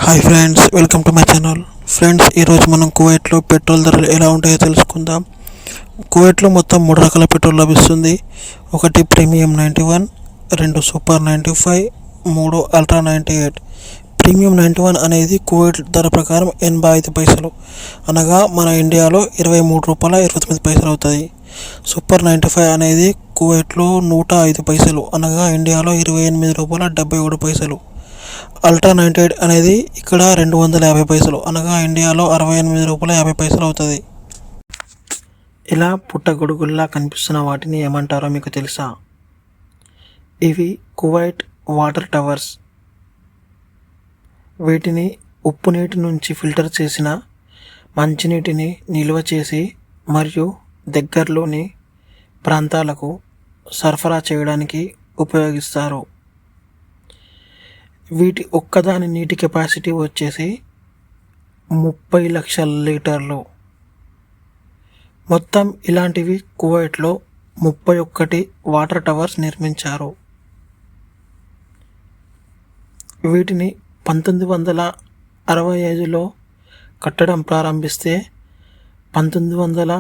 Hi friends, welcome to my channel. Friends, ఈరోజు మనం కువైట్లో పెట్రోల్ ధరలు ఎలా ఉంటాయో తెలుసుకుందాం. కువైట్లో మొత్తం 3 రకాల పెట్రోల్ లభిస్తుంది. ఒకటి ప్రీమియం 91, 2 సూపర్ 95, 3 అల్ట్రా 98. ప్రీమియం 91 అనేది కువైట్ ధర ప్రకారం 85 పైసలు, అనగా మన ఇండియాలో 23 రూపాయల 29 పైసలు అవుతుంది. సూపర్ 95 అనేది కువైట్లో 105 పైసలు, అనగా ఇండియాలో 28 రూపాయల 77 పైసలు. అల్ట్రా 98 అనేది ఇక్కడ 250 పైసలు, అనగా ఇండియాలో 68 రూపాయల 50 పైసలు అవుతుంది. ఇలా పుట్టగొడుగుల్లా కనిపిస్తున్న వాటిని ఏమంటారో మీకు తెలుసా? ఇవి కువైట్ వాటర్ టవర్స్. వీటిని ఉప్పు నీటి నుంచి ఫిల్టర్ చేసిన మంచినీటిని నిల్వ చేసి మరియు దగ్గరలోని ప్రాంతాలకు సరఫరా చేయడానికి ఉపయోగిస్తారు. వీటి ఒక్కదాని నీటి కెపాసిటీ వచ్చేసి 30 లక్షల లీటర్లు. మొత్తం ఇలాంటివి కువైట్లో 31 వాటర్ టవర్స్ నిర్మించారు. వీటిని 1965లో కట్టడం ప్రారంభిస్తే 1970